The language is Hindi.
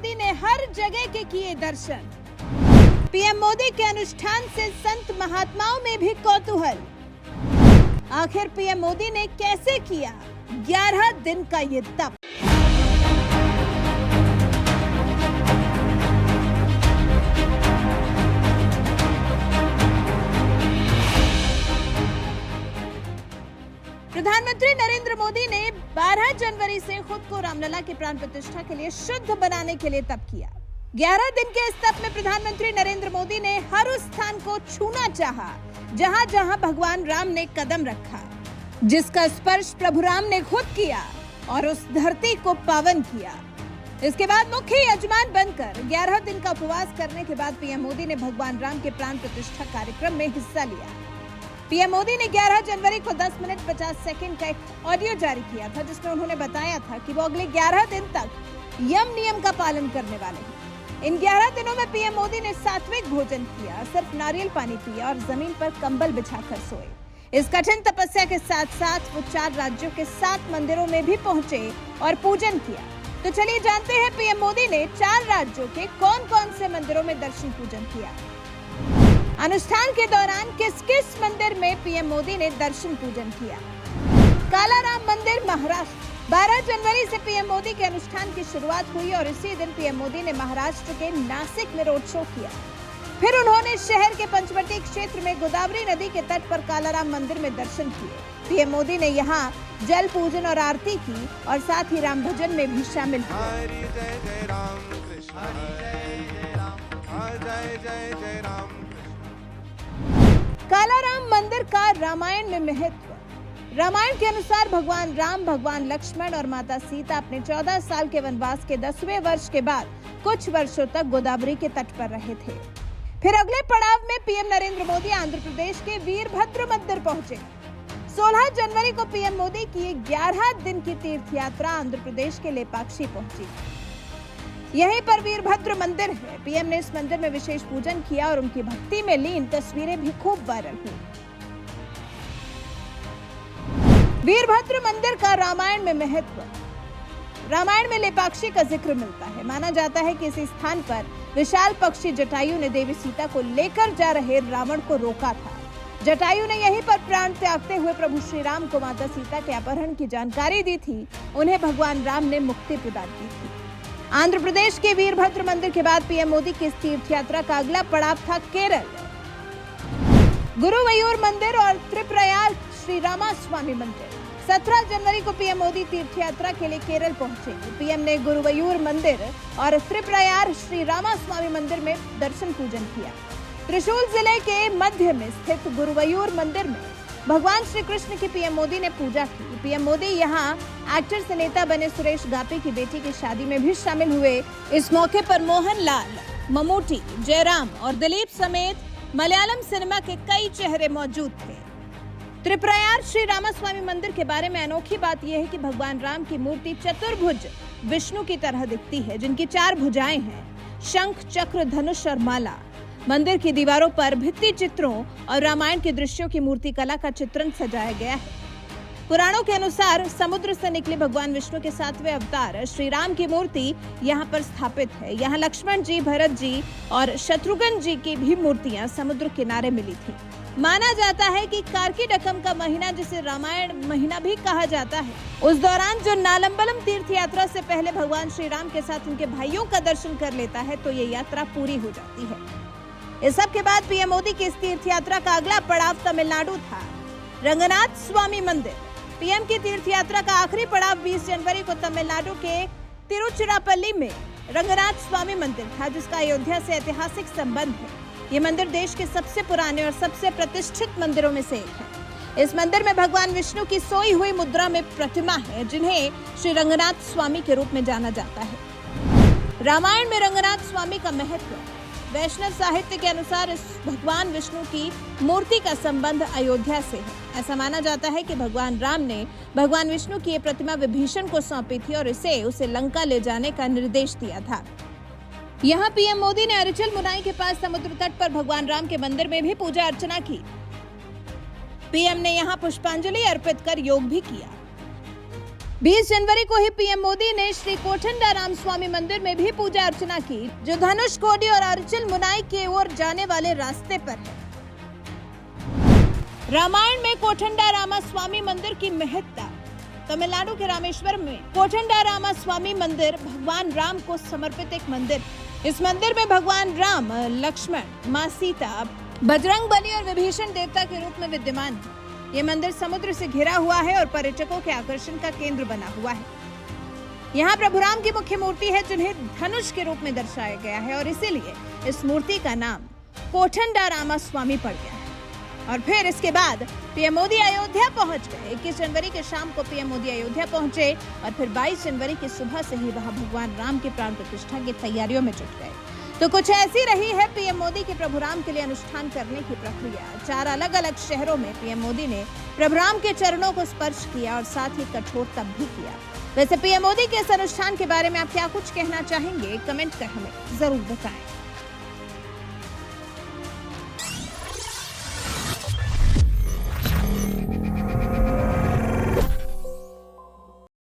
मोदी ने हर जगह के किए दर्शन। पीएम मोदी के अनुष्ठान से संत महात्माओं में भी कौतूहल। आखिर पीएम मोदी ने कैसे किया 11 दिन का ये तप? प्रधानमंत्री नरेंद्र मोदी ने 12 जनवरी से खुद को रामलला की प्राण प्रतिष्ठा के लिए शुद्ध बनाने के लिए तप किया। 11 दिन के इस तप में प्रधानमंत्री नरेंद्र मोदी ने हर उस स्थान को छूना चाहा जहां जहां भगवान राम ने कदम रखा, जिसका स्पर्श प्रभु राम ने खुद किया और उस धरती को पावन किया। इसके बाद मुख्य यजमान बनकर 11 दिन का उपवास करने के बाद पीएम मोदी ने भगवान राम के प्राण प्रतिष्ठा कार्यक्रम में हिस्सा लिया। पीएम मोदी ने 11 जनवरी को 10 मिनट 50 सेकंड का एक ऑडियो जारी किया था, जिसमें उन्होंने बताया था कि वो अगले 11 दिन तक यम नियम का पालन करने वाले हैं। इन 11 दिनों में पीएम मोदी ने सात्विक भोजन किया, सिर्फ नारियल पानी पिया और जमीन पर कंबल बिछाकर सोए। इस कठिन तपस्या के साथ साथ वो 4 राज्यों के 7 मंदिरों में भी पहुंचे और पूजन किया। तो चलिए जानते हैं पीएम मोदी ने 4 राज्यों के कौन कौन से मंदिरों में दर्शन पूजन किया। अनुष्ठान के दौरान किस किस मंदिर में पीएम मोदी ने दर्शन पूजन किया? कालाराम मंदिर, महाराष्ट्र। 12 जनवरी से पीएम मोदी के अनुष्ठान की शुरुआत हुई और इसी दिन पीएम मोदी ने महाराष्ट्र के नासिक में रोड शो किया। फिर उन्होंने शहर के पंचवटी क्षेत्र में गोदावरी नदी के तट पर कालाराम मंदिर में दर्शन किए। पीएम मोदी ने यहाँ जल पूजन और आरती की और साथ ही राम भजन में भी शामिल हुए। कालाराम मंदिर का रामायण में महत्व। रामायण के अनुसार भगवान राम, भगवान लक्ष्मण और माता सीता अपने 14 साल के वनवास के 10वें वर्ष के बाद कुछ वर्षों तक गोदावरी के तट पर रहे थे। फिर अगले पड़ाव में पीएम नरेंद्र मोदी आंध्र प्रदेश के वीरभद्र मंदिर पहुंचे। 16 जनवरी को पीएम मोदी की 11 दिन की तीर्थ यात्रा आंध्र प्रदेश के लेपाक्षी पहुंची। यहीं पर वीरभद्र मंदिर है। पीएम ने इस मंदिर में विशेष पूजन किया और उनकी भक्ति में लीन तस्वीरें भी खूब वायरल हुई। वीरभद्र मंदिर का रामायण में महत्व। रामायण में लेपाक्षी का जिक्र मिलता है। माना जाता है कि इसी स्थान पर विशाल पक्षी जटायु ने देवी सीता को लेकर जा रहे रावण को रोका था। जटायु ने यहीं पर प्राण त्यागते हुए प्रभु श्री राम को माता सीता के अपहरण की जानकारी दी थी। उन्हें भगवान राम ने मुक्ति प्रदान की थी। आंध्र प्रदेश के वीरभद्र मंदिर के बाद पीएम मोदी की इस तीर्थ यात्रा का अगला पड़ाव था केरल। गुरुवायूर मंदिर और त्रिप्रयाग श्री रामास्वामी मंदिर। 17 जनवरी को पीएम मोदी तीर्थ यात्रा के लिए केरल पहुंचे। पीएम ने गुरुवायूर मंदिर और त्रिप्रयाग श्री रामास्वामी मंदिर में दर्शन पूजन किया। त्रिशूल जिले के मध्य में स्थित गुरुवायूर मंदिर में भगवान श्री कृष्ण की पीएम मोदी ने पूजा की। पीएम मोदी यहाँ एक्टर से नेता बने सुरेश गापी की बेटी की शादी में भी शामिल हुए। इस मौके पर मोहनलाल, ममूटी, जयराम और दिलीप समेत मलयालम सिनेमा के कई चेहरे मौजूद थे। त्रिप्रयाग श्री रामास्वामी मंदिर के बारे में अनोखी बात यह है कि भगवान राम की मूर्ति चतुर्भुज विष्णु की तरह दिखती है, जिनकी 4 भुजाएं हैं, शंख, चक्र, धनुष और माला। मंदिर की दीवारों पर भित्ति चित्रों और रामायण के दृश्यों की मूर्ति कला का चित्रण सजाया गया है। पुराणों के अनुसार समुद्र से निकले भगवान विष्णु के 7वें अवतार श्री राम की मूर्ति यहाँ पर स्थापित है। यहाँ लक्ष्मण जी, भरत जी और शत्रुघ्न जी की भी मूर्तियां समुद्र किनारे मिली थी। माना जाता है कि कार्तिकम का महीना, जिसे रामायण महीना भी कहा जाता है, उस दौरान जो नालम्बलम तीर्थ यात्रा से पहले भगवान श्री राम के साथ उनके भाइयों का दर्शन कर लेता है तो ये यात्रा पूरी हो जाती है। इस सब के बाद पीएम मोदी की इस तीर्थ यात्रा का अगला पड़ाव तमिलनाडु था। रंगनाथ स्वामी मंदिर। पीएम की तीर्थ यात्रा का आखिरी पड़ाव 20 जनवरी को तमिलनाडु के तिरुचिरापल्ली में रंगनाथ स्वामी मंदिर था, जिसका अयोध्या से ऐतिहासिक संबंध है। ये मंदिर देश के सबसे पुराने और सबसे प्रतिष्ठित मंदिरों में से एक है। इस मंदिर में भगवान विष्णु की सोई हुई मुद्रा में प्रतिमा है, जिन्हें श्री रंगनाथ स्वामी के रूप में जाना जाता है। रामायण में रंगनाथ स्वामी का महत्व। वैष्णव साहित्य के अनुसार इस भगवान विष्णु की मूर्ति का संबंध अयोध्या से है। ऐसा माना जाता है कि भगवान राम ने भगवान विष्णु की ये प्रतिमा विभीषण को सौंपी थी और उसे लंका ले जाने का निर्देश दिया था। यहाँ पीएम मोदी ने अरिचल मुनाई के पास समुद्र तट पर भगवान राम के मंदिर में भी पूजा अर्चना की। पीएम ने यहाँ पुष्पांजलि अर्पित कर योग भी किया। 20 जनवरी को ही पीएम मोदी ने श्री कोठंडाराम स्वामी मंदिर में भी पूजा अर्चना की, जो धनुषकोडी और अर्चिल मुनाई की ओर जाने वाले रास्ते पर है। रामायण में कोठंडारामा स्वामी मंदिर की महत्ता। तमिलनाडु के रामेश्वरम में कोठंडारामा स्वामी मंदिर भगवान राम को समर्पित एक मंदिर। इस मंदिर में भगवान राम, लक्ष्मण, माँ सीता, बजरंगबली और विभीषण देवता के रूप में विद्यमान है। ये मंदिर समुद्र से घिरा हुआ है और पर्यटकों के आकर्षण का केंद्र बना हुआ है। यहाँ प्रभु राम की मुख्य मूर्ति है, जिन्हें धनुष के रूप में दर्शाया गया है और इसीलिए इस मूर्ति का नाम कोठंडारामा स्वामी पड़ गया है। और फिर इसके बाद पीएम मोदी अयोध्या पहुंच गए। 21 जनवरी के शाम को पीएम मोदी अयोध्या पहुंचे और फिर 22 जनवरी की सुबह से ही वहां भगवान राम की प्राण प्रतिष्ठा की तैयारियों में जुट गए। तो कुछ ऐसी रही है पीएम मोदी के प्रभु राम के लिए अनुष्ठान करने की प्रक्रिया। 4 अलग अलग शहरों में पीएम मोदी ने प्रभु राम के चरणों को स्पर्श किया और साथ ही कठोर तप भी किया। वैसे पीएम मोदी के इस अनुष्ठान के बारे में आप क्या कुछ कहना चाहेंगे, कमेंट कर हमें जरूर बताएं।